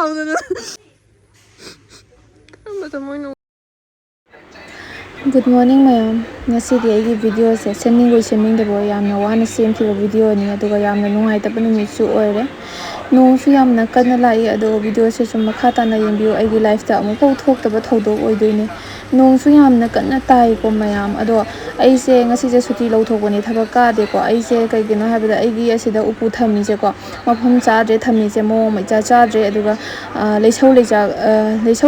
Good morning mayam. Ngasidi aigi video se sending semingdabo yamna wana semkhiba video ni aduga yamna nungaitaba numitsu oire. Nongsu yamna kanna lai ado video se sum makha tana yembiu aigi life ta amukau thoktaba thodok oidoine. Nongsu yamna kanna tai ko mayam ado aise ngasije suti lauthokoni thaba ka de ko aise kaigino habada aigi asida upu thami je ko mafam chadre thami je mo mai chadre aduga leisau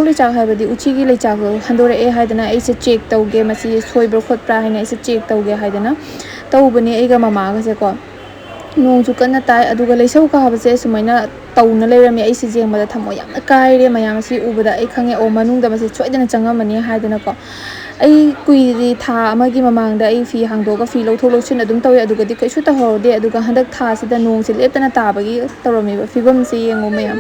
lecha habadi uchi gi lecha ko handore e haidana aise check tauge masi soibro khotpra haina aise check tauge haidana taubani aiga mama ga se ko nongsu kanna tai aduga leisau ka habase sumaina tauna leirami aise jengmada thamo yamna kaire mayam si ubada ai khange o manungda masi choidana changamani haidana ko ai kuiri tha amagi mamangda ai fi hangdoga fi lauthok lauchin adum tawi aduga di kaisu ta horde aduga handak tha sida nong se leptana tabagi tawrami ba fibam se yengo mayam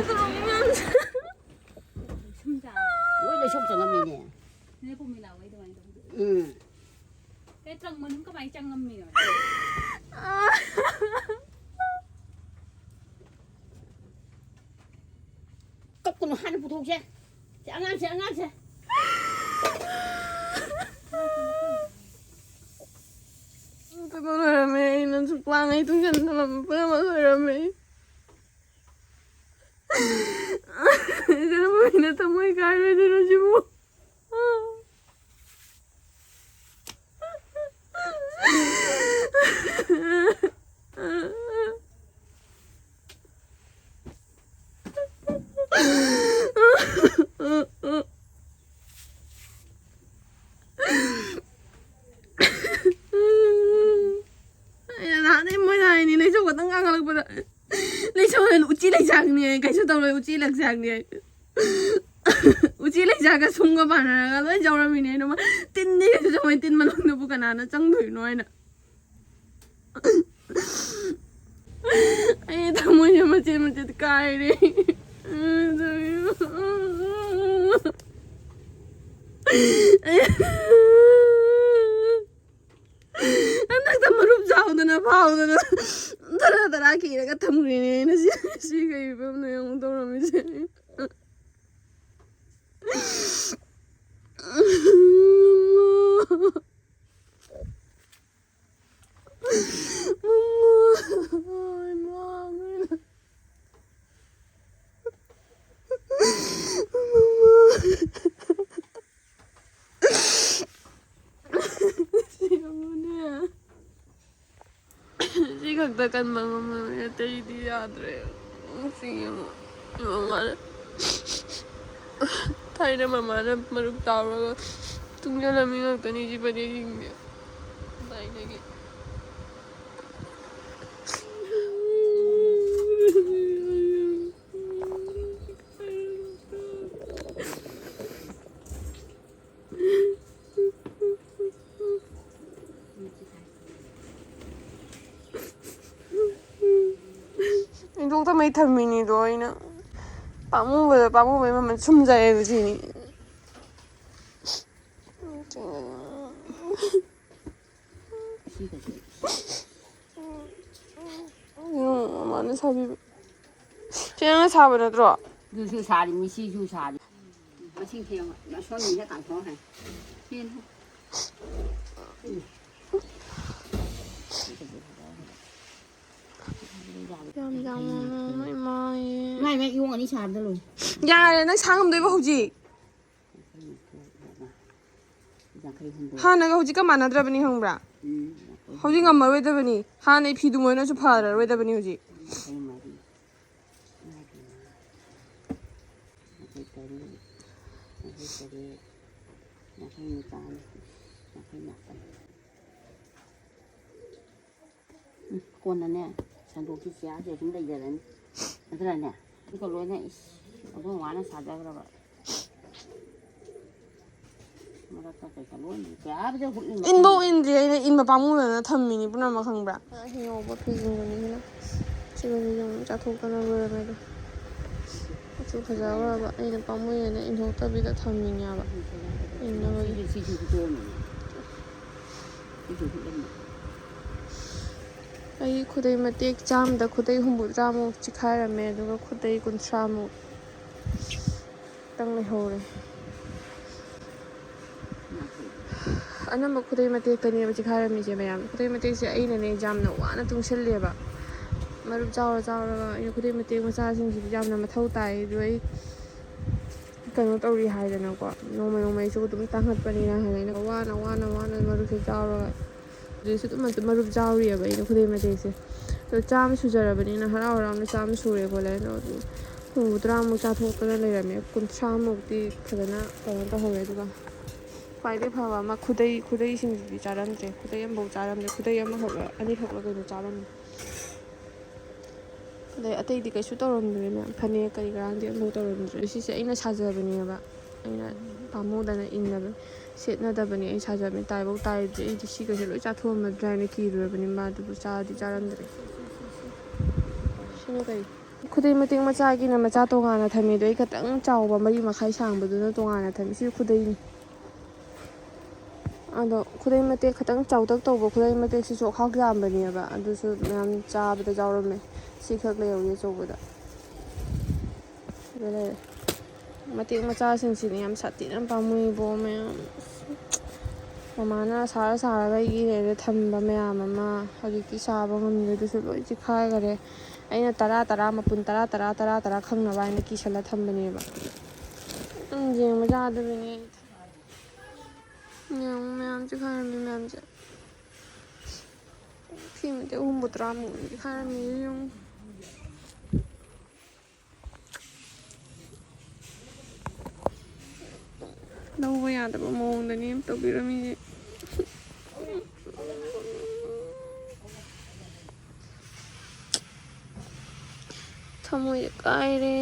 Cốc con hai nó phụ thuộc xe ăn xe tôi có lời mày nó sụp lang ấy tôi nhận làm bữa mà lời mày cái nó mới nó tao mới cái rồi nó chịu uchi lai jang ni kai su taw lai uchi lak jang ni uchi lai jaga sunga bana ga loi jawra mi ne no ma tin ni so mai tin malong no bu kana na chang dhui noi na ai ta mo ni ma che kai re anak ta marup jaw na phau na tara ki ra ka thamri ne na si gai bam no yang to mi se Kakak kan mama tadi dia adre, sih mama tadi dia mama ada meruk tahu tunggu lama ni kan ni jibat dia ini, baik lagi. Itu tak mai thami ni doi na, pamu mai mama sumja itu sini. Mana sabi, jangan sabar na terus. Jual sari, misi jual sari. Macam tiang, nak soal ni tak tahu kan? Tiang. Mai yêu anh đi chạm đó luôn. Ya, nó sáng hôm đấy vào gì? Ha, nó cái gì cái màn nào bên không bả? Hậu gì ngầm ở bên này? Ha, này phi đúng rồi nó chụp phá rồi bên này gì? Con này nè, sản đồ thịt giá thì chúng đây giờ đấy, thế này nè, cái con lối này, ở trong quán nó xả ra rồi, mà nó có cái con lối này, giá bây giờ cũng in bộ in gì này in mà bám người nó thầm mình bữa nào mà không bả. Hiểu bộ phim gì này nữa, chỉ bây giờ trả thù cái nào rồi này đâu, chú phải giáo là bạn in là bám người này in thuộc ta bây giờ thầm mình nhà bạn, in nó rồi. Ai khudai mate exam da khudai humbu ramu chikhara me aduga khudai kunthramu ꯃꯇꯦꯛꯇꯪ ꯂꯩꯍꯧꯔꯦ ꯑꯅꯝꯕ ꯈꯨꯗꯩ ꯃꯇꯦꯛꯇꯅꯦꯕ ꯆꯤꯈꯥꯏꯔꯝꯃꯤꯁꯦ ꯃꯌꯥꯝ ꯈꯨꯗꯩ ꯃꯇꯦꯛꯁꯦ ꯑꯩꯅꯅꯦ ꯌꯥꯝꯅ ꯋꯥꯅ ꯇꯨꯡꯁꯤꯜꯂꯦꯕ ꯃꯔꯨꯞ ꯆꯥꯎꯔꯒ ꯑꯩꯅ ꯈꯨꯗꯩ ꯃꯇꯦꯛ ꯃꯆꯥꯁꯤꯡꯁꯤꯗꯤ ꯌꯥꯝꯅ ꯃꯊꯧ ꯇꯥꯏ ꯑꯗꯨ ꯑꯩ ꯀꯩꯅꯣ ꯇꯧꯔꯤ ꯍꯥꯏꯗꯅꯀꯣ ꯅꯣꯡꯃ ꯅꯣꯡꯃꯩꯁꯨ ꯑꯗꯨꯝ ꯇꯥꯡꯈꯠꯄꯅꯤꯅ ꯍꯥꯏꯅ ꯋꯥꯅ ꯃꯔꯨꯞꯁꯦ ꯆꯥꯎꯔꯒ ꯑꯗꯨꯁꯨ ꯑꯗꯨꯝ ꯃꯔꯨꯞ ꯆꯥꯎꯔꯤꯑꯕ ꯑꯩꯅ ꯈꯨꯗꯩ ꯃꯇꯦꯛꯁꯦ ꯑꯗꯣ ꯆꯥꯝꯃ ꯁꯨꯖꯔꯕꯅꯤꯅ ꯍꯔꯥꯎꯅ ꯆꯥꯝꯃ ꯁꯨꯔꯦ ꯈꯣꯠꯂꯦ ꯑꯗꯣ ꯑꯗꯨꯝ ꯍꯨꯝꯐꯨ ꯇꯔꯥꯃꯨꯛ ꯆꯥꯊꯣꯛꯇꯅ ꯂꯩꯔꯝꯃꯦ 30ꯃꯨꯛꯇꯤ ꯐꯖꯅ ꯀꯩꯅꯣ ꯇꯧꯍꯧꯔꯦ ꯑꯗꯨꯒ ꯈ꯭ꯋꯥꯏꯗꯩ ꯐꯕ ꯑꯃ ꯈꯨꯗꯩꯁꯤꯡꯁꯤꯗꯤ ꯆꯥꯔꯝꯗ꯭ꯔꯦ ꯈꯨꯗꯩ ꯑꯃꯐꯥꯎ ꯆꯥꯔꯝꯗ꯭ꯔꯦ ꯈꯨꯗꯩ ꯑꯃꯈꯛ ꯑꯅꯤꯈꯛꯂ ꯀꯩꯅꯣ ꯆꯥꯔꯝꯃꯦ ꯑꯗꯩ ꯑꯇꯩꯗꯤ ꯀꯩꯁꯨ ꯇꯧꯔꯝꯗ꯭ꯔꯦ ꯃꯌꯥꯝ ꯐꯅꯦꯛ ꯀꯔꯤ ꯀꯔꯥꯡꯗꯤ ꯑꯃꯐꯥꯎ ꯇꯧꯔꯝꯗ꯭ꯔꯦ ꯁꯤꯁꯦ ꯑꯩꯅ ꯁꯥꯖꯕꯅꯦꯕ ꯑꯩꯅ ꯄꯥꯝꯃꯨꯗꯅ ꯏꯟꯅꯕ ꯁꯦꯠꯅꯗꯕꯅꯤ ꯑꯩ ꯁꯥꯖꯕꯅꯤ ꯇꯥꯏꯐꯥꯎ ꯇꯥꯏꯗ꯭ꯔꯦ ꯑꯩꯗꯤ ꯁꯤꯒꯁꯦ ꯂꯣꯏ ꯆꯥꯊꯣꯛꯑꯝꯃꯗ꯭ꯔꯥ ꯍꯥꯏꯅ ꯀꯤꯔꯨꯔꯕꯅꯤ ꯃꯥ ꯑꯗꯨꯕꯨ ꯆꯥꯗꯤ ꯆꯥꯔꯝꯗ꯭ꯔꯦ ꯁꯤꯅ ꯀꯩ ꯈꯨꯗꯩ ꯃꯇꯦꯛ ꯃꯆꯥꯒꯤꯅ ꯃꯆꯥ ꯇꯣꯉꯥꯟꯅ ꯊꯝꯃꯤ ꯑꯗꯣ ꯑꯩ ꯈꯤꯇꯪ ꯆꯥꯎꯕ 3 ꯁꯥꯡꯕꯗꯨꯅ ꯇꯣꯉꯥꯟꯅ ꯊꯝꯃꯤ ꯁꯤ ꯈꯨꯗꯩꯅꯤ ꯑꯗꯣ ꯈꯨꯗꯩ ꯃꯇꯦꯛ ꯈꯤꯇꯪ ꯆꯥꯎꯇꯛ ꯇꯧꯕ ꯈꯨꯗꯩ ꯃꯇꯦꯛꯁꯤꯁꯨ ꯑꯈꯥꯛ ꯌꯥꯝꯕꯅꯦꯕ ꯑꯗꯨꯁꯨ ꯃꯌꯥꯝ ꯆꯥꯕꯗ ꯌꯥꯎꯔꯝꯃꯦ ꯁꯤꯈꯛ ꯂꯩꯍꯧꯔꯤ ꯑꯆꯧꯕꯗ ꯑꯗꯨ ꯂꯩꯔꯦ ꯃꯇꯦꯛ ꯃꯆꯥꯁꯤꯡꯁꯤꯅꯤ ꯌꯥꯝ ꯁꯥꯊꯤꯅ ꯄꯥꯝꯃꯨꯏꯕꯣ ꯃꯌꯥꯝ ꯃꯃꯥꯅ ꯁꯥꯔꯒ ꯑꯩꯒꯤ ꯊꯝꯕ ꯃꯌꯥꯝ ꯑꯃ ꯍꯧꯖꯤꯛꯇꯤ ꯁꯥꯕ ꯉꯝꯗ꯭ꯔꯦ ꯑꯗꯨꯁꯨ ꯂꯣꯏ ꯆꯤꯛꯈꯥꯏꯈꯔꯦ ꯑꯩꯅ ꯃꯄꯨꯟ 10 ꯈꯪꯅꯕ ꯍꯥꯏꯅ ꯀꯤꯁꯜꯂ ꯊꯝꯕꯅꯦꯕ ꯌꯦꯡꯕ ꯌꯥꯗꯕꯅꯦ ꯃꯌꯥꯝ ꯆꯤꯛꯈꯥꯏꯔꯝꯃꯤ ꯃꯌꯥꯝꯁꯦ ꯐꯤ ꯃꯇꯦꯛ 30-40 ꯆꯤꯛꯈꯥꯏꯔꯝꯃꯤ ꯌꯦꯡꯉꯨ ꯂꯧꯕ ꯌꯥꯗꯕ ꯃꯑꯣꯡꯗꯅꯤ ꯇꯧꯕꯤꯔꯝꯃꯤꯁꯦ ꯊꯃꯣꯏꯁꯦ ꯀꯥꯏꯔꯦ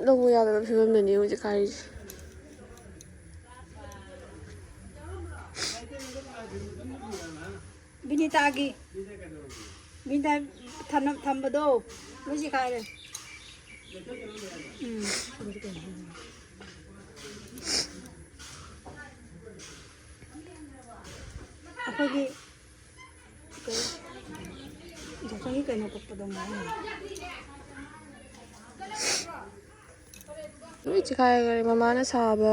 ꯂꯧꯕ ꯌꯥꯗꯕ ꯐꯤꯕꯝꯗꯅꯤ ꯍꯧꯖꯤꯛ ꯀꯥꯏꯔꯤꯁꯦ ꯕꯤꯅꯤꯇꯥꯒꯤ ꯕꯤꯅꯤꯇꯥ ꯊꯝꯕꯗꯣ ꯂꯣꯏ ꯆꯤꯛꯈꯥꯏꯔꯦ ꯑꯩꯈꯣꯏꯒꯤ ꯌꯥꯎꯁꯪꯒꯤ ꯀꯩꯅꯣ ꯀꯛꯄꯗꯣ ꯂꯣꯏ ꯆꯤꯛꯈꯥꯏꯈꯔꯦ ꯃꯃꯥꯅ ꯁꯥꯕ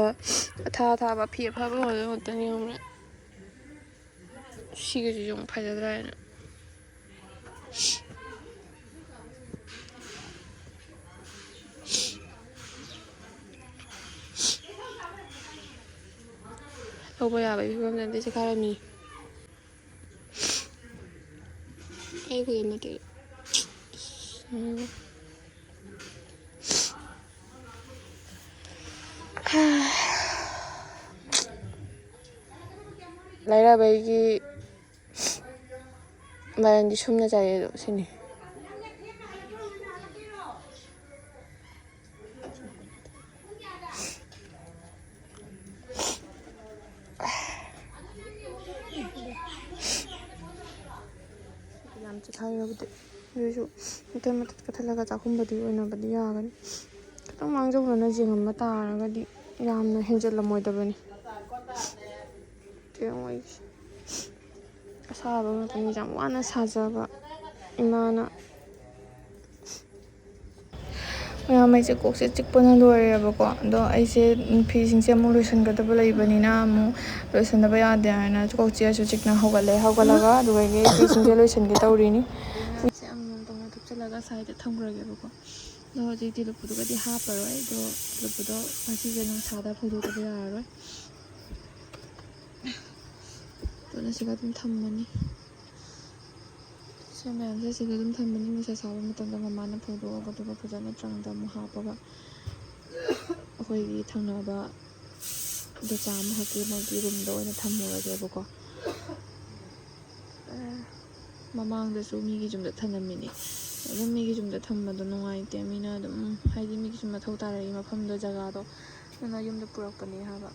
ꯑꯊꯥꯕ ꯐꯤ ꯑꯐꯕ ꯉꯥꯛꯇꯅꯤ ꯈꯪꯕ꯭ꯔꯥ ꯁꯤꯒꯁꯤꯁꯨ ꯑꯃꯨꯛ ꯐꯖꯗ꯭ꯔꯥ ꯍꯥꯏꯅ ꯂꯧꯕ ꯌꯥꯕꯒꯤ ꯐꯤꯕꯝꯗꯗꯤ ꯆꯤꯛꯈꯥꯏꯔꯝꯃꯤ ꯑꯩ ꯈꯨꯗꯩ ꯃꯇꯦꯛ ꯂꯩꯔꯥꯕꯩꯒꯤ ꯃꯔꯟꯗꯤ ꯁꯨꯝꯅ ꯆꯥꯏ ꯑꯗꯣ ꯁꯤꯅꯤ ꯌꯥꯝ ꯆꯤꯛꯈꯥꯏꯔꯕꯗꯤ ꯑꯗꯨꯁꯨ ꯃꯇꯠ ꯀꯛꯊꯠꯂꯒ ꯆꯥꯛꯈꯨꯝꯕꯗꯤ ꯑꯣꯏꯅꯕꯗꯤ ꯌꯥꯒꯅꯤ ꯈꯤꯇꯪ ꯃꯥꯡꯖꯧꯅꯅ ꯌꯦꯡꯉꯝꯕ ꯇꯥꯔꯒꯗꯤ ꯌꯥꯝꯅ ꯍꯦꯟꯖꯜꯂꯝꯃꯣꯏꯗꯕꯅꯤ ꯃꯣꯏꯒꯤ ꯑꯁꯥꯕ ꯉꯥꯛꯇꯅꯤ ꯌꯥꯝ ꯋꯥꯅ ꯁꯥꯖꯕ ꯏꯃꯥꯅ ꯃꯌꯥꯝ ꯑꯩꯁꯦ ꯀꯣꯛꯁꯦ ꯆꯤꯛꯄꯅ ꯂꯣꯏꯔꯦꯕꯀꯣ ꯑꯗꯣ ꯑꯩꯁꯦ ꯐꯤꯁꯤꯡꯁꯦ ꯑꯃꯨꯛ ꯂꯣꯏꯁꯤꯟꯒꯗꯕ ꯂꯩꯕꯅꯤꯅ ꯑꯃꯨꯛ ꯂꯣꯏꯁꯤꯟꯗꯕ ꯌꯥꯗꯦ ꯍꯥꯏꯅ ꯀꯣꯛ ꯆꯤꯛꯑꯁꯨ ꯆꯤꯛꯅ ꯍꯧꯒꯠꯂꯒ ꯑꯗꯨꯗꯒꯤ ꯐꯤꯁꯤꯡꯁꯦ ꯂꯣꯏꯁꯤꯟꯒꯦ ꯇꯧꯔꯤꯅꯤ ꯃꯌꯥꯝꯁꯦ ꯑꯃꯃꯝ ꯇꯧꯅ ꯊꯨꯞꯆꯜꯂꯒ ꯁꯥꯏꯗ ꯊꯝꯈ꯭ꯔꯒꯦꯕꯀꯣ ꯑꯗꯣ ꯍꯧꯖꯤꯛꯇꯤ ꯂꯨꯄꯨꯗꯨꯒꯗꯤ ꯍꯥꯞꯄꯔꯣꯏ ꯑꯗꯣ ꯂꯨꯄꯨꯗꯣ ꯉꯁꯤꯁꯦ ꯅꯨꯡꯁꯥꯗ ꯐꯧꯗꯣꯛꯇꯕ ꯌꯥꯔꯔꯣꯏ ꯑꯗꯨꯅ ꯁꯤꯗ ꯑꯗꯨꯝ ꯊꯝꯃꯅꯤ ꯁꯤ ꯃꯌꯥꯝꯁꯦ ꯁꯤꯗ ꯑꯗꯨꯝ ꯊꯝꯃꯅꯤ ꯅꯨꯡꯁꯥ ꯁꯥꯕ ꯃꯇꯝꯗ ꯃꯃꯥꯅ ꯐꯧꯗꯣꯛꯑꯒ ꯑꯗꯨꯒ ꯐꯖꯅ ꯇ꯭ꯔꯪꯗ ꯑꯃꯨꯛ ꯍꯥꯞꯄꯒ ꯑꯩꯈꯣꯏꯒꯤ ꯊꯪꯅꯕ ꯗꯨꯀꯥꯟ ꯑꯃꯈꯛꯀꯤ ꯃꯣꯏꯒꯤ ꯔꯨꯝꯗ ꯑꯣꯏꯅ ꯊꯝꯃꯨꯔꯒꯦꯕꯀꯣ ꯃꯃꯥꯡꯗꯁꯨ ꯃꯤꯒꯤ ꯌꯨꯝꯗ ꯊꯅꯝꯃꯤꯅꯤ ꯑꯗꯨꯝ ꯃꯤꯒꯤ ꯌꯨꯝꯗ ꯊꯝꯕꯗꯣ ꯅꯨꯡꯉꯥꯏꯇꯦ ꯃꯤꯅ ꯑꯗꯨꯝ ꯍꯥꯏꯗꯤ ꯃꯤꯒꯤꯁꯨ ꯃꯊꯧ ꯇꯥꯔꯛꯏ ꯃꯐꯝꯗꯣ ꯖꯒꯥꯗꯣ ꯑꯗꯨꯅ ꯌꯨꯝꯗ ꯄꯨꯔꯛꯄꯅꯦ ꯍꯥꯏꯕ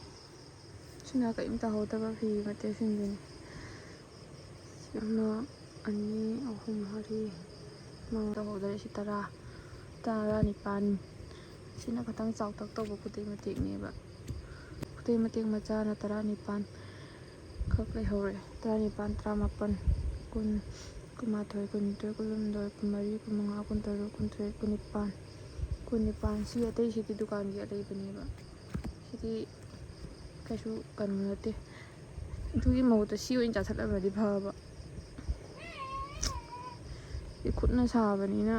ꯁꯤꯅ ꯀꯔꯤꯝ ꯇꯧꯍꯧꯗꯕ ꯐꯤ ꯃꯇꯦꯛꯁꯤꯡꯁꯤꯅꯤ 1 2 3 4 5 ꯇꯧꯍꯧꯗ꯭ꯔꯦ ꯁꯤ 19 ꯁꯤꯅ ꯈꯤꯇꯪ ꯆꯥꯎꯇꯛ ꯇꯧꯕ ꯈꯨꯗꯩ ꯃꯇꯦꯛꯅꯦꯕ ꯈꯨꯗꯩ ꯃꯇꯦꯛ ꯃꯆꯥꯅ 19 ꯈꯛ ꯂꯩꯍꯧꯔꯦ 19 18 ꯀꯨꯟ ꯀꯨꯟꯃꯥꯊꯣꯏ ꯀꯨꯟꯅꯤꯊꯣꯏ ꯀꯨꯟꯍꯨꯝꯗꯣꯏ ꯀꯨꯟꯃꯔꯤ ꯀꯨꯟꯃꯉꯥ ꯀꯨꯟꯇꯔꯨꯛ ꯀꯨꯟꯇꯔꯦꯠ ꯀꯨꯟꯅꯤꯄꯥꯟ ꯁꯤ ꯑꯇꯩꯁꯤꯗꯤ ꯗꯨꯀꯥꯟꯒꯤ ꯑꯔꯩꯕꯅꯦꯕ ꯁꯤꯗꯤ ꯀꯩꯁꯨ ꯀꯩꯅꯣ ꯅꯠꯇꯦ ꯑꯗꯨꯒꯤ ꯃꯍꯨꯠꯇ ꯁꯤ ꯑꯣꯏꯅ ꯆꯥꯊꯠꯂꯝꯃꯗꯤ ꯐꯕ ꯈꯨꯠꯅ ꯁꯥꯕꯅꯤꯅ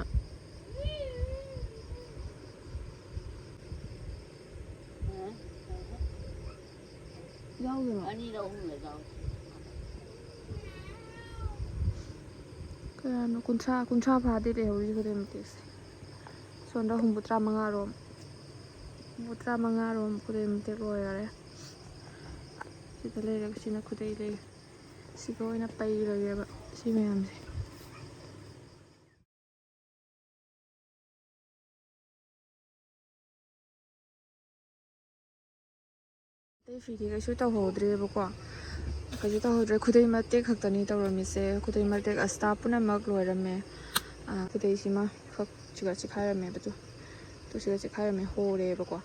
ꯌꯥꯎꯗꯔꯣ ꯑꯅꯤꯔ ꯑꯍꯨꯝꯂ ꯌꯥꯎꯏ ꯀꯌꯥꯅꯣ ꯀꯨꯟꯊ꯭ꯔꯥ ꯐꯥꯗꯦ ꯂꯩꯍꯧꯔꯤꯁꯦ ꯈꯨꯗꯩ ꯃꯇꯦꯛꯁꯦ ꯁꯣꯝꯗ ꯍꯨꯝꯐꯨꯇꯔꯥ ꯃꯉꯥꯔꯣꯝ ꯈꯨꯗꯩ ꯃꯇꯦꯛ ꯂꯣꯏꯔꯦ ꯁꯤꯗ ꯂꯩꯔꯒ ꯁꯤꯅ ꯈꯨꯗꯩ ꯂꯩ ꯁꯤꯒ ꯑꯣꯏꯅ ꯄꯩꯔꯒꯦꯕ ꯁꯤ ꯃꯌꯥꯝꯁꯦ ꯑꯇꯩ ꯐꯤꯗꯤ ꯀꯩꯁꯨ ꯇꯧꯍꯧꯗ꯭ꯔꯦꯕꯀꯣ ꯀꯩꯁꯨ ꯇꯧꯍꯧꯗ꯭ꯔꯦ ꯈꯨꯗꯩ ꯃꯇꯦꯛ ꯈꯛꯇꯅꯤ ꯇꯧꯔꯝꯃꯤꯁꯦ ꯈꯨꯗꯩ ꯃꯇꯦꯛ ꯑꯁꯇꯥ ꯄꯨꯝꯅꯃꯛ ꯂꯣꯏꯔꯝꯃꯦ ꯈꯨꯗꯩꯁꯤꯃ ꯈꯛ ꯁꯤꯒ ꯆꯤꯛꯈꯥꯏꯔꯝꯃꯦꯕ ꯁꯤꯒ ꯆꯤꯛꯈꯥꯏꯔꯝꯃꯦ ꯍꯣꯔꯦꯕꯀꯣ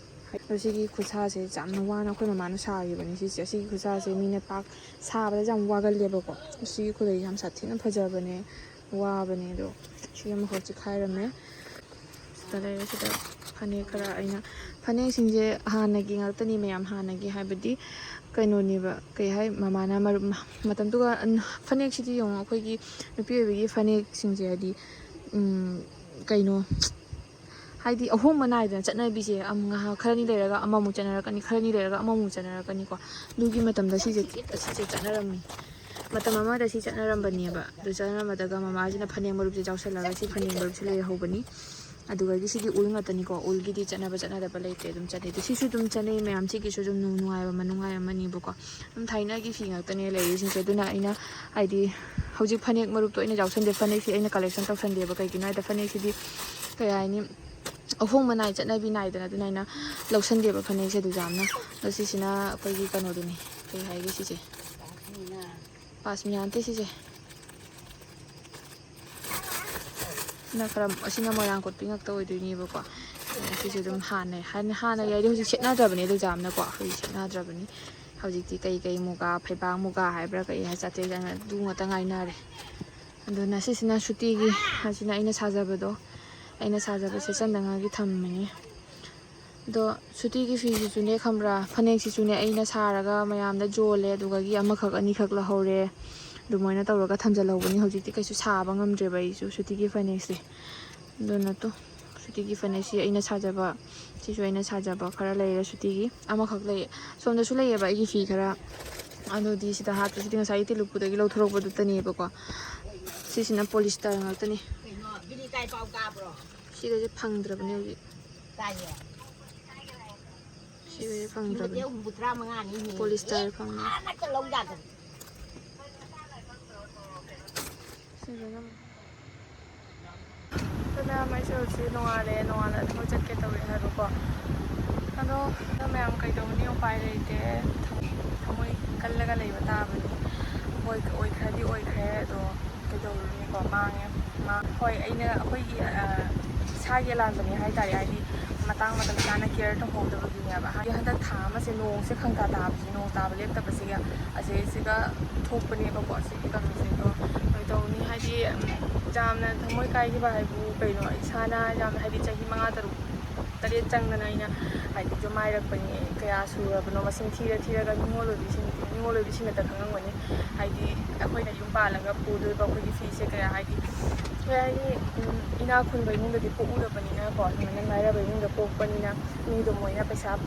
ꯁꯤꯒꯤ ꯈꯨꯠꯁꯥꯁꯦ ꯌꯥꯝꯅ ꯋꯥꯅ ꯑꯩꯈꯣꯏ ꯃꯃꯥꯅ ꯁꯥꯈꯤꯕꯅꯤ ꯁꯤꯁꯦ ꯑꯁꯤꯒꯤ ꯈꯨꯠꯁꯥꯁꯦ ꯃꯤꯅ ꯄꯥꯛ ꯁꯥꯕꯗ ꯌꯥꯝ ꯋꯥꯒꯜꯂꯦꯕꯀꯣ ꯁꯤꯒꯤ ꯈꯨꯗꯩ ꯌꯥꯝ ꯁꯥꯊꯤꯅ ꯐꯖꯕꯅꯦ ꯋꯥꯕꯅꯦ ꯑꯗꯣ ꯁꯤ ꯑꯃꯈꯛ ꯆꯤꯛꯈꯥꯏꯔꯝꯃꯦ ꯁꯤꯗ ꯂꯩꯔꯦ ꯁꯤꯗ ꯐꯅꯦꯛ ꯈꯔ ꯑꯩꯅ ꯐꯅꯦꯛꯁꯤꯡꯁꯦ ꯍꯥꯟꯅꯒꯤ ꯉꯥꯛꯇꯅꯤ ꯃꯌꯥꯝ ꯍꯥꯟꯅꯒꯤ ꯍꯥꯏꯕꯗꯤ ꯀꯩꯅꯣꯅꯦꯕ ꯀꯩ ꯍꯥꯏ ꯃꯃꯥꯅ ꯃꯇꯝꯗꯨꯒ ꯐꯅꯦꯛꯁꯤꯗꯤ ꯌꯦꯡꯉꯣ ꯑꯩꯈꯣꯏꯒꯤ ꯅꯨꯄꯤ ꯑꯣꯏꯕꯒꯤ ꯐꯅꯦꯛꯁꯤꯡꯁꯦ ꯍꯥꯏꯗꯤ ꯀꯩꯅꯣ ꯍꯥꯏꯗꯤ ꯑꯍꯣꯡꯕ ꯅꯥꯏꯗꯅ ꯆꯠꯅꯕꯤꯁꯦ ꯉꯥꯏꯍꯥꯛ ꯈꯔꯅꯤ ꯂꯩꯔꯒ ꯑꯃꯃꯨꯛ ꯆꯠꯅꯔꯛꯀꯅꯤ ꯈꯔꯅꯤ ꯂꯩꯔꯒ ꯑꯃꯃꯨꯛ ꯆꯠꯅꯔꯛꯀꯅꯤꯀꯣ ꯑꯗꯨꯒꯤ ꯃꯇꯝꯗ ꯁꯤꯁꯦ ꯆꯠꯅꯔꯝꯃꯤ ꯃꯇꯝ ꯑꯃꯗ ꯁꯤ ꯆꯠꯅꯔꯝꯕꯅꯦꯕ ꯑꯗꯨ ꯆꯠꯅꯔꯝꯕꯗꯒ ꯃꯃꯥꯁꯤꯅ ꯐꯅꯦꯛ ꯃꯔꯨꯞꯁꯦ ꯆꯥꯎꯁꯜꯂꯒ ꯁꯤ ꯐꯅꯦꯛ ꯃꯔꯨꯞꯁꯦ ꯂꯩꯍꯧꯕꯅꯤ ꯑꯗꯨꯒ ꯁꯤꯗꯤ ꯎꯜ ꯉꯥꯛꯇꯅꯤꯀꯣ ꯎꯜꯒꯤꯗꯤ ꯆꯠꯅꯗꯕ ꯂꯩꯇꯦ ꯑꯗꯨꯝ ꯆꯠꯅꯩ ꯑꯗꯣ ꯁꯤꯁꯨ ꯑꯗꯨꯝ ꯆꯠꯅꯩ ꯃꯌꯥꯝ ꯁꯤꯒꯤꯁꯨ ꯑꯗꯨꯝ ꯅꯨꯡꯉꯥꯏ ꯑꯃꯅꯤꯕꯀꯣ ꯑꯗꯨꯝ ꯊꯥꯏꯅꯒꯤ ꯐꯤ ꯉꯥꯛꯇꯅꯦ ꯂꯩꯔꯤꯁꯤꯡꯁꯦ ꯑꯗꯨꯅ ꯑꯩꯅ ꯍꯥꯏꯗꯤ ꯍꯧꯖꯤꯛ ꯐꯅꯦꯛ ꯃꯔꯨꯞꯇꯣ ꯑꯩꯅ ꯌꯥꯎꯁꯟꯗꯦ ꯐꯅꯦꯛꯁꯤ ꯑꯩꯅ ꯀꯂꯦꯛꯁꯟ ꯇꯧꯁꯟꯗꯦꯕ ꯀꯩꯒꯤꯅꯣ ꯍꯥꯏꯕꯗ ꯐꯅꯦꯛꯁꯤꯗꯤ ꯀꯩ ꯍꯥꯏꯅꯤ ꯑꯍꯣꯡꯕ ꯅꯥꯏ ꯆꯠꯅꯕꯤ ナꯏꯗꯅ ꯑꯗꯨꯅ ꯑꯩꯅ ꯂꯧꯁꯟꯗꯦꯕ ꯐꯅꯦꯛꯁꯦ ꯑꯗꯨ ꯌꯥꯝꯅ ꯑꯗꯣ ꯁꯤꯁꯤꯅ ꯑꯩꯈꯣꯏꯒꯤ ꯀꯩꯅꯣꯗꯨꯅꯤ ꯀꯩ ꯍꯥꯏꯒꯦ ꯁꯤꯁꯦ ꯄꯥꯁꯃꯤꯅꯥ ꯅꯠꯇꯦ ꯁꯤꯁꯦ ꯑꯁꯤꯅ ꯃꯣꯏꯔꯥꯡ ꯀꯣꯠꯄꯤ ꯉꯥꯛꯇ ꯑꯣꯏꯗꯣꯏꯅꯦꯕꯀꯣ ꯁꯤꯁꯨ ꯑꯗꯨꯝ ꯍꯥꯟꯅ ꯌꯥꯏꯗꯤ ꯍꯧꯖꯤꯛ ꯁꯦꯠꯅꯗ꯭ꯔꯕꯅꯤ ꯑꯗꯨ ꯌꯥꯝꯅꯀꯣ ꯍꯧꯖꯤꯛ ꯁꯦꯠꯅꯗ꯭ꯔꯕꯅꯤ ꯍꯧꯖꯤꯛꯇꯤ ꯀꯩ ꯃꯨꯒꯥ ꯐꯩꯕꯥꯛ ꯃꯨꯒꯥ ꯍꯥꯏꯕ꯭ꯔꯥ ꯀꯩ ꯍꯥꯏ ꯆꯥꯇ꯭ꯔꯦ ꯑꯗꯨ ꯉꯥꯛꯇ ꯉꯥꯏꯅꯔꯦ ꯑꯗꯨꯅ ꯁꯤꯁꯤꯅ ꯁꯨꯇꯤꯒꯤ ꯑꯁꯤꯅ ꯑꯩꯅ ꯁꯥꯖꯕꯗꯣ ꯑꯩꯅ ꯁꯥꯖꯕ ꯁꯦꯠꯆꯟꯗꯉꯥꯏꯒꯤ ꯊꯝꯃꯤꯅꯤ ꯑꯗꯣ ꯁꯨꯇꯤꯒꯤ ꯐꯤꯁꯤꯁꯨꯅꯦ ꯈꯪꯕ꯭ꯔꯥ ꯐꯅꯦꯛꯁꯤꯁꯨꯅꯦ ꯑꯩꯅ ꯁꯥꯔꯒ ꯃꯌꯥꯝꯗ ꯌꯣꯜꯂꯦ ꯑꯗꯨꯒ ꯑꯃꯈꯛ ꯑꯅꯤꯈꯛ ꯂꯧꯍꯧꯔꯦ ꯑꯗꯨꯃꯥꯏꯅ ꯇꯧꯔꯒ ꯊꯝꯖꯤꯜꯍꯧꯕꯅꯤ ꯍꯧꯖꯤꯛꯇꯤ ꯀꯩꯁꯨ ꯁꯥꯕ ꯉꯝꯗ꯭ꯔꯦꯕ ꯑꯩꯁꯨ ꯁꯨꯇꯤꯒꯤ ꯐꯅꯦꯛꯁꯦ ꯑꯗꯨꯅ ꯁꯨꯇꯤꯒꯤ ꯐꯅꯦꯛꯁꯤ ꯑꯩꯅ ꯁꯥꯖꯕ ꯁꯤꯁꯨ ꯑꯩꯅ ꯁꯥꯖꯕ ꯈꯔ ꯂꯩꯔꯦ ꯁꯨꯇꯤꯒꯤ ꯑꯃꯈꯛ ꯂꯩꯌꯦ ꯁꯣꯝꯗꯁꯨ ꯂꯩꯌꯦꯕ ꯑꯩꯒꯤ ꯐꯤ ꯈꯔ ꯑꯗꯨꯗꯤ ꯁꯤꯗ ꯍꯥꯠꯄꯁꯤꯗꯤ ꯉꯁꯥꯏ ꯇꯦꯂꯨꯛꯄꯨꯗꯒꯤ ꯂꯧꯊꯣꯔꯛꯄꯗꯨꯇꯅꯦꯕꯀꯣ ꯁꯤꯁꯤꯅ ꯄꯣꯂꯤꯁꯇꯔ ꯉꯥꯛꯇꯅꯤ ꯁꯤꯒꯁꯦ ꯐꯪꯗ꯭ꯔꯕꯅꯦ ꯍꯧꯖꯤꯛ ꯁꯤꯒꯁꯦ ꯐꯪꯗ꯭ꯔꯕꯅꯤ ꯄꯣꯂꯤꯁꯇꯔ ꯐꯪꯉꯦ ꯃꯌꯥꯝ ꯑꯩꯁꯨ ꯍꯧꯖꯤꯛ ꯅꯣꯡꯉꯥꯜꯂ ꯊꯕꯛ ꯆꯠꯀꯦ ꯇꯧꯔꯦ ꯍꯥꯏꯕꯀꯣ ꯑꯗꯣ ꯃꯌꯥꯝ ꯀꯩꯗꯧꯅꯤ ꯎꯄꯥꯏ ꯂꯩꯇꯦ ꯊꯃꯣꯏ ꯀꯜꯂꯒ ꯂꯩꯕ ꯇꯥꯕꯅꯤ ꯑꯣꯏꯈ꯭ꯔꯗꯤ ꯑꯣꯏꯈ꯭ꯔꯦ ꯑꯗꯣ ꯀꯩꯗꯧꯔꯨꯅꯤꯀꯣ ꯃꯥꯡꯉꯦ ꯍꯣꯏ ꯑꯩꯈꯣꯏꯒꯤ ꯏꯁꯥꯒꯤ ꯑꯂꯥꯟꯕꯅꯦ ꯍꯥꯏꯇꯥꯔꯦ ꯍꯥꯏꯗꯤ ꯃꯇꯥꯡ ꯃꯇꯝ ꯆꯥꯅ ꯀꯦꯌꯔ ꯇꯧꯍꯧꯗꯕꯒꯤꯅꯦꯕ ꯍꯥꯏꯗꯤ ꯍꯟꯗꯛ ꯊꯥ ꯑꯃꯁꯦ ꯅꯣꯡꯁꯦ ꯈꯪꯇꯥ ꯇꯥꯕꯁꯦ ꯅꯣꯡ ꯇꯥꯕ ꯂꯦꯞꯇꯕꯁꯤꯒ ꯑꯁꯤꯒ ꯊꯣꯛꯄꯅꯦꯕꯀꯣ ꯁꯤꯒꯤ ꯀꯩꯅꯣꯁꯦ ꯑꯗꯣ ꯀꯩꯗꯧꯅꯤ ꯍꯥꯏꯗꯤ ꯌꯥꯝꯅ ꯊꯃꯣꯏ ꯀꯥꯏꯈꯤꯕ ꯍꯥꯏꯕꯨ ꯀꯩꯅꯣꯏꯁꯥꯅ ꯌꯥꯝꯅ ꯍꯥꯏꯗꯤ ꯆꯍꯤ 5-6-7 ꯆꯪꯗꯅ ꯑꯩꯅ ꯍꯥꯏꯗꯤ ꯖꯨꯃꯥꯏꯔꯛꯄꯅꯤ ꯀꯌా ꯁꯨꯔꯕꯅꯣ ꯃꯁꯤꯡ ꯊꯤꯔꯒ ꯅꯤꯡꯉꯣꯜ ꯑꯣꯏꯕꯤꯁꯤꯡꯅꯇ ꯈꯪꯉꯝꯒꯅꯤ ꯍꯥꯏꯗꯤ ꯑꯩꯈꯣꯏꯅ ꯌꯨꯝ ꯄꯥꯜꯂꯒ ꯄꯨꯗꯣꯏꯕ ꯑꯩꯈꯣꯏꯒꯤ ꯐꯤꯁꯦ ꯀꯌꯥ ꯍꯥꯏꯗꯤ ꯀꯩ ꯍꯥꯏꯅꯤ ꯏꯅꯥꯛ ꯈꯨꯟꯕ ꯏꯃꯨꯡꯗꯗꯤ ꯄꯣꯛꯎꯗꯕꯅꯤꯅꯀꯣ ꯁꯨꯃꯥꯏꯅ ꯂꯥꯏꯔꯕ ꯏꯃꯨꯡꯗ ꯄꯣꯛꯄꯅꯤꯅ ꯃꯤꯗꯣ ꯃꯣꯏꯅ ꯄꯩꯁꯥ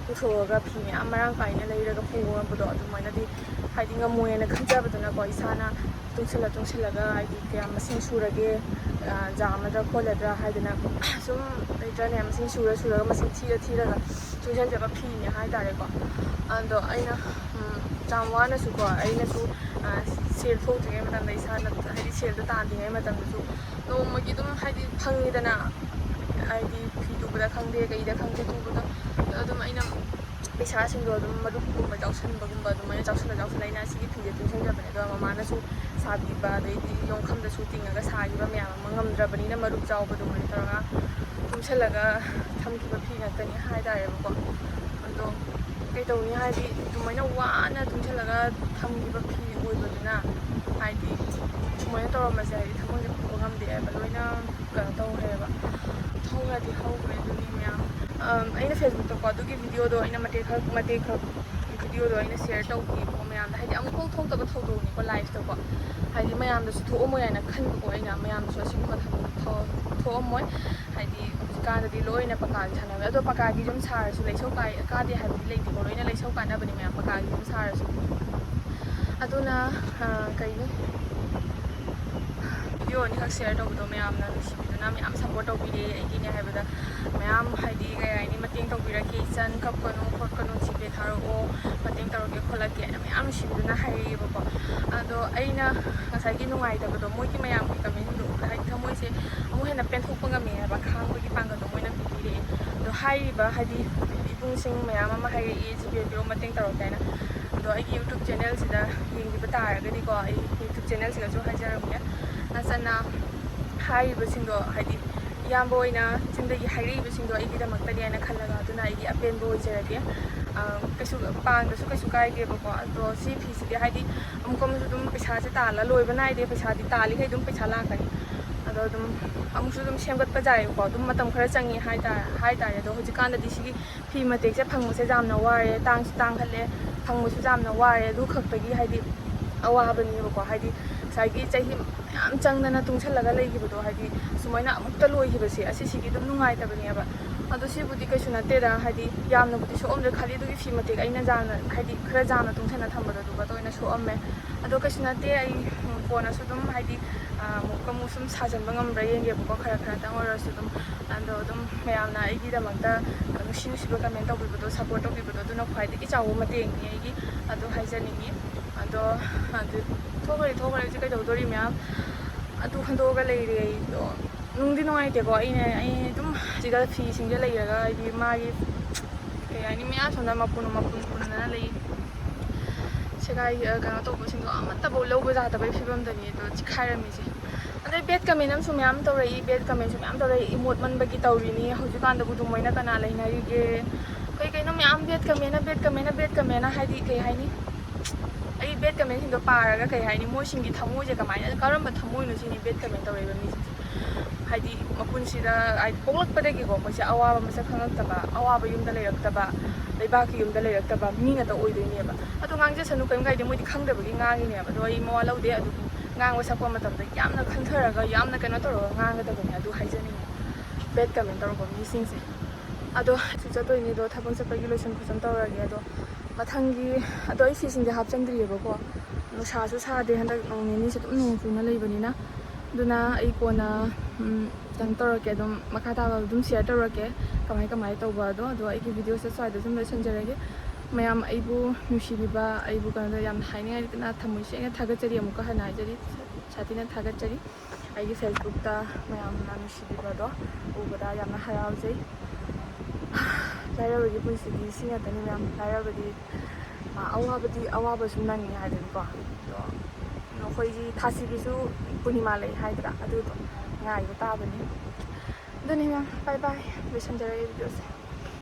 ꯄꯨꯊꯣꯛꯑꯒ ꯐꯤ ꯃꯌꯥꯝ ꯃꯔꯥꯡ ꯀꯥꯏꯅ ꯂꯩꯔꯒ ꯄꯨꯕ ꯉꯝꯕꯗꯣ ꯑꯗꯨꯃꯥꯏꯅꯗꯤ ꯍꯥꯏꯗꯤ ꯉꯝꯃꯣꯏꯅ ꯈꯟꯖꯕꯗꯨꯅꯀꯣ ꯏꯁꯥꯅ ꯇꯨꯡꯁꯤꯜꯂꯒ ꯍꯥꯏꯗꯤ ꯀꯌꯥ ꯃꯁꯤꯡ ꯁꯨꯔꯒꯦ ꯌꯥꯝꯃꯗ꯭ꯔꯥ ꯈꯣꯠꯂꯗ꯭ꯔꯥ ꯍꯥꯏꯗꯅ ꯁꯨꯝ ꯂꯩꯇ꯭ꯔꯅꯦ ꯃꯁꯤꯡ ꯁꯨꯔꯒ ꯃꯁꯤꯡ ꯊꯤꯔꯒ ꯇꯨꯡꯁꯤꯟꯖꯕ ꯐꯤꯅꯦ ꯍꯥꯏꯇꯥꯔꯦꯀோ ꯑꯗꯣ ꯑꯩꯅ ꯌꯥꯝ ꯋꯥꯅꯁꯨꯀꯣ ꯑꯩꯅꯁꯨ ꯁꯦꯜ ꯊꯣꯛꯇ꯭ꯔꯤꯉꯩ ꯃꯇꯝꯗ ꯏꯁꯥꯅ ꯍꯥꯏꯗꯤ ꯁꯦꯜꯗꯣ ꯇꯥꯟꯗ꯭ꯔꯤꯉꯩ ꯃꯇꯝꯗꯁꯨ ꯅꯣꯡꯃꯒꯤ ꯑꯗꯨꯝ ꯍꯥꯏꯗꯤ ꯐꯪꯉꯤꯗꯅ ꯍꯥꯏꯗꯤ ꯐꯤ ꯇꯨꯕꯗ ꯈꯪꯗꯦ ꯀꯩꯗ ꯈꯪꯗꯦ ꯇꯨꯕꯗ ꯑꯗꯨꯝ ꯑꯩꯅ ꯄꯩꯁꯥꯁꯤꯡꯗꯣ ꯑꯗꯨꯝ ꯃꯔꯨꯞꯀꯨꯝꯕ ꯌꯥꯎꯁꯟꯕꯒꯨꯝꯕ ꯑꯗꯨꯃꯥꯏꯅ ꯆꯥꯎꯁꯜꯂ ꯑꯩꯅ ꯁꯤꯒꯤ ꯐꯤꯁꯦ ꯇꯨꯡꯁꯤꯟꯖꯕꯅꯦ ꯑꯗꯣ ꯃꯃꯥꯅꯁꯨ ꯁꯥꯕꯤꯕ ꯑꯗꯩꯗꯤ ꯌꯣꯡꯈꯝꯗꯁꯨ ꯇꯤꯡꯉꯒ ꯁꯥꯈꯤꯕ ꯃꯌꯥꯝ ꯑꯃ ꯉꯝꯗ꯭ꯔꯕꯅꯤꯅ ꯃꯔꯨꯞ ꯆꯥꯎꯕ ꯑꯗꯨꯃꯥꯏꯅ ꯇꯧꯔꯒ ꯇꯨꯡꯁꯤꯜꯂꯒ ꯊꯝꯈꯤꯕ ꯐꯤ ꯉꯥꯛꯇꯅꯤ ꯍꯥꯏꯇꯥꯔꯦꯕꯀꯣ ꯑꯗꯣ ꯀꯩꯗꯧꯅꯤ ꯍꯥꯏꯗꯤ ꯑꯗꯨꯃꯥꯏꯅ ꯋꯥꯅ ꯇꯨꯡꯁꯤꯜꯂꯒ ꯊꯝꯈꯤꯕ ꯐꯤ ꯑꯣꯏꯕꯗꯨꯅ ꯍꯥꯏꯗꯤ ꯁꯨꯃꯥꯏꯅ ꯇꯧꯔꯝꯕꯁꯦ ꯍꯥꯏꯗꯤ ꯊꯃꯣꯏꯁꯦ ꯄꯨꯕ ꯉꯝꯗꯦꯕ ꯂꯣꯏꯅ ꯀꯩꯅꯣ ꯇꯧꯈ꯭ꯔꯦꯕ ꯍꯧꯅꯗꯤ ꯍꯧꯈ꯭ꯔꯦ ꯑꯗꯨꯒꯤ ꯃꯌꯥꯝ ꯑꯩꯅ ꯐꯦꯁꯕꯨꯛꯇꯀꯣ ꯑꯗꯨꯒꯤ ꯚꯤꯗꯤꯑꯣꯗꯣ ꯑꯩꯅ ꯃꯇꯦꯛ ꯈꯛ ꯚꯤꯗꯤꯑꯣꯗꯣ ꯑꯩꯅ ꯁꯤꯌꯔ ꯇꯧꯈꯤꯀꯣ ꯃꯌꯥꯝꯗ ꯍꯥꯏꯗꯤ ꯑꯃꯨꯛꯐꯥꯎ ꯊꯣꯛꯇꯕ ꯊꯧꯗꯣꯛꯅꯤꯀꯣ ꯂꯥꯏꯐꯇꯀꯣ ꯍꯥꯏꯗꯤ ꯃꯌꯥꯝꯗꯁꯨ ꯊꯣꯛꯑꯝꯃꯣꯏ ꯍꯥꯏꯅ ꯈꯟꯕꯀꯣ ꯑꯩꯅ ꯃꯌꯥꯝꯗꯁꯨ ꯑꯁꯤꯒꯨꯝꯕ ꯊꯣꯛꯑꯝꯃꯣꯏ ꯍꯥꯏꯗꯤ ꯍꯧꯖꯤꯛꯀꯥꯟꯗꯗꯤ ꯂꯣꯏꯅ ꯄꯀꯥꯒꯤ ꯁꯥꯟꯅꯕ ꯑꯗꯣ ꯄꯀꯥꯒꯤ ꯌꯨꯝ ꯁꯥꯔꯁꯨ ꯂꯩꯁꯧ ꯀꯥꯗꯦ ꯍꯥꯏꯕꯗꯤ ꯂꯩꯇꯦꯀꯣ ꯂꯣꯏꯅ ꯂꯩꯁꯧ ꯀꯥꯟꯅꯕꯅꯤ ꯃꯌꯥꯝ ꯄꯀꯥꯒꯤ ꯌꯨꯝ ꯁꯥꯔꯁꯨ ꯑꯗꯨꯅ ꯀꯩꯅꯤ ꯚꯤꯗꯤꯑꯣ ꯑꯅꯤꯈꯛ ꯁꯤꯌꯔ ꯇꯧꯕꯗꯣ ꯃꯌꯥꯝꯅ ꯅꯨꯡꯁꯤꯕꯤꯗꯨꯅ ꯃꯌꯥꯝ ꯁꯞꯄꯣꯔꯠ ꯇꯧꯕꯤꯔꯛꯑꯦ ꯑꯩꯒꯤꯅꯦ ꯍꯥꯏꯕꯗ ꯃꯌꯥꯝ ꯍꯥꯏꯗꯤ ꯀꯩ ꯍꯥꯏꯅꯤ ꯃꯇꯦꯡ ꯇꯧꯕꯤꯔꯛꯀꯦ ꯏꯆꯟ ꯀꯞꯀꯅꯨ ꯈꯣꯠꯀꯅꯨ ꯖꯤꯄꯦ ꯊꯥꯔꯛꯑꯣ ꯃꯇꯦꯡ ꯇꯧꯔꯛꯀꯦ ꯈꯣꯠꯂꯛꯀꯦ ꯑꯩꯅ ꯃꯌꯥꯝ ꯅꯨꯡꯁꯤꯕꯤꯗꯨꯅ ꯍꯥꯏꯔꯛꯑꯦꯕꯀꯣ ꯑꯗꯣ ꯑꯩꯅ ꯉꯁꯥꯏꯒꯤ ꯅꯨꯡꯉꯥꯏꯇꯕꯗꯣ ꯃꯣꯏꯒꯤ ꯃꯌꯥꯝꯒꯤ ꯀꯃꯦꯟꯗꯣ ꯍꯥꯏꯗꯤ ꯊꯃꯣꯏꯁꯦ ꯑꯃꯨꯛ ꯍꯦꯟꯅ ꯄꯦꯟꯊꯣꯛꯄ ꯉꯝꯃꯦ ꯍꯥꯏꯕ ꯈꯥꯡꯕꯒꯤ ꯄꯥꯡꯒꯜꯗꯣ ꯃꯣꯏꯅ ꯄꯤꯕꯤꯔꯛꯑꯦ ꯑꯗꯣ ꯍꯥꯏꯔꯤꯕ ꯍꯥꯏꯗꯤ ꯏꯕꯨꯡꯁꯤꯡ ꯃꯌꯥꯝ ꯑꯃ ꯍꯥꯏꯔꯛꯏ ꯖꯤꯄꯦ ꯄꯤꯔꯣ ꯃꯇꯦꯡ ꯇꯧꯔꯛꯀꯦ ꯍꯥꯏꯅ ꯑꯗꯣ ꯑꯩꯒꯤ ꯌꯨꯇ꯭ꯌꯨꯕ ꯆꯦꯅꯦꯜꯁꯤꯗ ꯌꯦꯡꯕꯤꯕ ꯇꯥꯔꯒꯗꯤꯀꯣ ꯑꯩ ꯌꯨꯇ꯭ꯌꯨꯕ ꯆꯦꯅꯦꯜꯁꯤꯗꯁꯨ ꯍꯥꯏꯖꯔꯝꯒꯦ ꯅꯆꯟꯅ ꯍꯥꯏꯔꯤꯕꯁꯤꯡꯗꯣ ꯍꯥꯏꯗꯤ ꯏꯌꯥꯝꯕ ꯑꯣꯏꯅ ꯆꯤꯡꯗꯒꯤ ꯍꯥꯏꯔꯛꯏꯕꯁꯤꯡꯗꯣ ꯑꯩꯒꯤꯗꯃꯛꯇꯅꯤ ꯍꯥꯏꯅ ꯈꯜꯂꯒ ꯑꯗꯨꯅ ꯑꯩꯒꯤ ꯑꯄꯦꯟꯕ ꯑꯣꯏꯖꯔꯒꯦ ꯀꯩꯁꯨ ꯄꯥꯡꯗꯁꯨ ꯀꯩꯁꯨ ꯀꯥꯏꯗꯦꯕꯀꯣ ꯑꯗꯣ ꯁꯤ ꯐꯤꯁꯤꯗꯤ ꯍꯥꯏꯗꯤ ꯑꯃꯨꯛꯁꯨ ꯑꯗꯨꯝ ꯄꯩꯁꯥꯁꯦ ꯇꯥꯜꯂ ꯂꯣꯏꯕ नाꯏꯗꯦ ꯄꯩꯁꯥꯗꯤ ꯇꯥꯜꯂꯤꯈꯩ ꯑꯗꯨꯝ ꯄꯩꯁా ꯂꯥꯛꯀꯅꯤ ꯑꯗꯣ ꯑꯗꯨꯝ ꯑꯃꯨꯛꯁꯨ ꯑꯗꯨꯝ ꯁꯦꯝꯒꯠꯄ ꯌꯥꯏꯕꯀꯣ ꯑꯗꯨꯝ ꯃꯇꯝ ꯈꯔ ꯆꯪꯉꯤ ꯍꯥꯏꯇꯥꯔꯦ ꯑꯗꯣ ꯍꯧꯖꯤꯛꯀꯥꯟꯗꯗꯤ ꯁꯤꯒꯤ ꯐꯤ ꯃꯇꯦꯛꯁꯦ ꯐꯪꯕꯁꯦ ꯌꯥꯝꯅ ꯋꯥꯔꯦ ꯇꯥꯡꯁꯨ ꯇꯥꯡꯈꯠꯂꯦ ꯐꯪꯕꯁꯨ ꯌꯥꯝꯅ ꯋꯥꯔꯦ ꯑꯗꯨ ꯈꯛꯇꯒꯤ ꯍꯥꯏꯗꯤ ꯑꯋꯥꯕꯅꯦꯕꯀꯣ ꯍꯥꯏꯗꯤ ꯉꯁꯥꯏꯒꯤ ꯆꯍꯤ ꯃꯌꯥꯝ ꯆꯪꯗꯅ ꯇꯨꯡꯁꯜꯂꯒ ꯂꯩꯈꯤꯕꯗꯣ ꯍꯥꯏꯗꯤ ꯁꯨꯃꯥꯏꯅ ꯑꯃꯨꯛꯇ ꯂꯣꯏꯈꯤꯕꯁꯦ ꯑꯁꯤꯁꯤꯒꯤ ꯑꯗꯨꯝ ꯅꯨꯡꯉꯥꯏꯇꯕꯅꯦꯕ ꯑꯗꯣ ꯁꯤꯕꯨꯗꯤ ꯀꯩꯁꯨ ꯅꯠꯇꯦꯗ ꯍꯥꯏꯗꯤ ꯌꯥꯝꯅꯕꯨꯗꯤ ꯁꯣꯛꯑꯝꯗ꯭ꯔꯦ ꯈꯜꯂꯤ ꯑꯗꯨꯒꯤ ꯐꯤ ꯃꯇꯦꯛ ꯑꯩꯅ ꯍꯥꯏꯗꯤ ꯈꯔ ꯖꯥꯝꯅ ꯇꯨꯡꯁꯟꯅ ꯊꯝꯕꯗꯣ ꯑꯗꯨꯒ ꯑꯣꯏꯅ ꯁꯣꯛꯑꯝꯃꯦ ꯑꯗꯣ ꯀꯩꯁꯨ ꯅꯠꯇꯦ ꯑꯩ ꯀꯣꯟꯅꯁꯨ ꯑꯗꯨꯝ ꯍꯥꯏꯗꯤ ꯑꯃꯨꯛ ꯁꯨꯝ ꯁꯥꯖꯟꯕ ꯉꯝꯕ꯭ꯔꯥ ꯌꯦꯡꯒꯦꯕꯀꯣ ꯈꯔꯇꯪ ꯑꯣꯏꯔꯁꯨ ꯑꯗꯨꯝ ꯑꯗꯣ ꯑꯗꯨꯝ ꯃꯌꯥꯝꯅ ꯑꯩꯒꯤꯗꯃꯛꯇ ꯅꯨꯡꯁꯤꯕ ꯀꯃꯦꯟ ꯇꯧꯕꯤꯕꯗꯣ ꯁꯞꯄꯣꯔꯠ ꯇꯧꯕꯤꯕꯗꯣ ꯑꯗꯨꯅ ꯈ꯭ꯋꯥꯏꯗꯒꯤ ꯆꯥꯎꯕ ꯃꯇꯦꯡꯅꯤ ꯑꯩꯒꯤ ꯑꯗꯣ ꯍꯥꯏꯖꯅꯤꯡꯉꯤ ꯑꯗꯣ ꯊꯣꯛꯈ꯭ꯔꯦ ꯍꯧꯖꯤꯛ ꯀꯩꯗꯧꯗꯣꯔꯤ ꯃꯌꯥꯝ ꯑꯗꯨ ꯈꯟꯗꯣꯛꯑꯒ ꯂꯩꯔꯦ ꯑꯩꯗꯣ ꯅꯨꯡꯗꯤ ꯅꯨꯡꯉꯥꯏꯇꯦꯀꯣ ꯑꯩ ꯑꯗꯨꯝ ꯁꯤꯗ ꯐꯤꯁꯤꯡꯁꯦ ꯂꯩꯔꯒ ꯍꯥꯏꯗꯤ ꯃꯥꯒꯤ ꯀꯩ ꯍꯥꯏꯅꯤ ꯃꯌꯥꯝ ꯁꯣꯝꯗ ꯃꯄꯨꯟ ꯄꯨꯟꯗꯅ ꯂꯩ ꯀꯩꯅꯣ ꯇꯧꯕꯁꯤꯡꯗꯣ ꯑꯃꯠꯇꯐꯥꯎ ꯂꯧꯕ ꯌꯥꯗꯕꯒꯤ ꯐꯤꯕꯝꯗꯅꯤ ꯑꯗꯣ ꯆꯤꯛꯈꯥꯏꯔꯝꯃꯤꯁꯦ ꯑꯗꯩ ꯕꯦꯠ ꯀꯃꯦꯟ ꯑꯃꯁꯨ ꯃꯌꯥꯝ ꯇꯧꯔꯛꯏ ꯕꯦꯠ ꯀꯃꯦꯟꯁꯨ ꯃꯌꯥꯝ ꯇꯧꯔꯛꯏ ꯃꯣꯠꯃꯟꯕꯒꯤ ꯇꯧꯔꯤꯅꯤ ꯍꯧꯖꯤꯛꯀꯥꯟꯗꯕꯨ ꯑꯗꯨꯃꯥꯏꯅ ꯀꯅꯥ ꯂꯩꯅꯔꯤꯒꯦ ꯀꯩꯅꯣ ꯃꯌꯥꯝ ꯕꯦꯠ ꯀꯃꯦꯟꯅ ꯍꯥꯏꯗꯤ ꯀꯩ ꯍꯥꯏꯅꯤ ꯑꯩ ꯕꯦꯠ ꯀꯃꯦꯟꯁꯤꯡꯗꯣ ꯄꯥꯔꯒ ꯀꯩ ꯍꯥꯏꯅꯤ ꯃꯣꯏꯁꯤꯡꯒꯤ ꯊꯃꯣꯏꯁꯦ ꯀꯔꯝꯕ ꯊꯃꯣꯏꯅꯣ ꯁꯤꯅꯤ ꯕꯦꯠ ꯀꯃꯦꯟ ꯇꯧꯔꯛꯏꯕ ꯃꯤꯁꯤꯡꯁꯦ ꯍꯥꯏꯗꯤ ꯃꯄꯨꯟꯁꯤꯗ ꯍꯥꯏꯗꯤ ꯄꯣꯛꯂꯛꯄꯗꯒꯤꯀꯣ ꯃꯣꯏꯁꯦ ꯑꯋꯥꯕ ꯃꯁꯛ ꯈꯪꯉꯛꯇꯕ ꯑꯋꯥꯕ ꯌꯨꯝꯗ ꯂꯩꯔꯛꯇꯕ ꯂꯩꯕꯥꯛꯀꯤ ꯌꯨꯝꯗ ꯂꯩꯔꯛꯇꯕ ꯃꯤ ꯉꯥꯛꯇ ꯑꯣꯏꯗꯣꯏꯅꯦꯕ ꯑꯗꯣ ꯉꯥꯡꯖꯁꯅꯨ ꯀꯔꯤꯝ ꯀꯥꯏꯗꯦ ꯃꯣꯏꯗꯤ ꯈꯪꯗꯕꯒꯤ ꯉꯥꯡꯉꯤꯅꯦꯕ ꯑꯗꯣ ꯑꯩ ꯃꯋꯥ ꯂꯧꯗꯦ ꯑꯗꯨꯕꯨ ꯉꯥꯡꯕ ꯁꯛꯄ ꯃꯇꯝꯗ ꯌꯥꯝꯅ ꯈꯟꯊꯔꯒ ꯌꯥꯝꯅ ꯀꯩꯅꯣ ꯇꯧꯔꯒ ꯉꯥꯡꯒꯗꯕꯅꯤ ꯑꯗꯨ ꯍꯥꯏꯖꯅꯤꯡꯉꯤ ꯕꯦꯠ ꯀꯃꯦꯟ ꯇꯧꯔꯛꯄ ꯃꯤꯁꯤꯡꯁꯦ ꯑꯗꯣ ꯆꯠꯇꯣꯏꯅꯤ ꯑꯗꯣ ꯊꯕꯛ ꯆꯠꯄꯒꯤ ꯂꯣꯏꯁꯟ ꯈꯣꯠꯆꯟ ꯇꯧꯔꯒꯦ ꯑꯗꯣ ꯃꯊꯪꯒꯤ ꯑꯗꯣ ꯑꯩ ꯐꯤꯁꯤꯡꯁꯦ ꯍꯥꯞꯆꯤꯟꯗ꯭ꯔꯤꯑꯕꯀꯣ ꯅꯨꯡꯁꯥꯁꯨ ꯁꯥꯗꯦ ꯍꯟꯗꯛ ꯅꯣꯡ ꯅꯤꯅꯤꯁꯦ ꯑꯗꯨꯝ ꯅꯣꯡ ꯆꯨꯅ ꯂꯩꯕꯅꯤ나 ꯑꯗꯨꯅ ꯑꯩ ꯀꯣꯟꯅ ꯀꯩꯅꯣ ꯇꯧꯔꯛꯀꯦ ꯑꯗꯨꯝ ꯃꯈꯥ ꯇꯥꯕ ꯑꯗꯨꯝ ꯁꯤꯌꯔ ꯇꯧꯔꯛꯀꯦ ꯀꯃꯥꯏ ꯇꯧꯕ ꯑꯗꯣ ꯑꯩꯒꯤ ꯚꯤꯗꯤꯑꯣꯁꯦ ꯁ꯭ꯋꯥꯏꯗ ꯁꯨꯝ ꯂꯣꯏꯁꯤꯟꯖꯔꯒꯦ ꯃꯌꯥꯝ ꯑꯩꯕꯨ ꯅꯨꯡꯁꯤꯕꯤꯕ ꯑꯩꯕꯨ ꯀꯩꯅꯣꯗ ꯌꯥꯝꯅ ꯍꯥꯏꯅꯤꯡꯉꯥꯏ ꯊꯝꯃꯣꯏ ꯁꯦꯡꯅ ꯊꯥꯒꯠꯆꯔꯤ ꯑꯃꯨꯛꯀ ꯍꯟꯅ ꯍꯥꯏꯖꯔꯤ ꯁꯥꯊꯤꯅ ꯊꯥꯒꯠꯆꯔꯤ ꯑꯩꯒꯤ ꯐꯦꯁꯕꯨꯛꯇ ꯃꯌꯥꯝꯅ ꯅꯨꯡꯁꯤꯕꯤꯕꯗꯣ ꯎꯕꯗ ꯌꯥꯝꯅ ꯍꯔꯥꯎꯖꯩ ꯂꯥꯏꯔꯕꯒꯤ ꯄꯨꯟꯁꯤꯗꯤ ꯁꯤ ꯉꯥꯛꯇꯅꯤ ꯃꯌꯥꯝ ꯂꯥꯏꯔꯕꯗꯤ ꯑꯋꯥꯕꯁꯨ ꯅꯪꯉꯤ ꯍꯥꯏꯗꯅꯀꯣ ꯑꯗꯣ ꯑꯩꯈꯣꯏꯒꯤ ꯊꯥꯁꯤꯒꯤꯁꯨ ꯄꯨꯔꯅꯤꯃꯥ ꯂꯩ ꯍꯥꯏꯗ꯭ꯔꯥ ꯑꯗꯨꯗꯣ ꯉꯥꯏꯕ ꯇꯥꯕꯅꯤ ꯑꯗꯨꯅꯤ ꯃꯌꯥꯝ ꯕꯥꯏ ꯂꯣꯏꯁꯤꯟꯖꯔꯒꯦ ꯚꯤꯗꯤꯑꯣꯁꯦ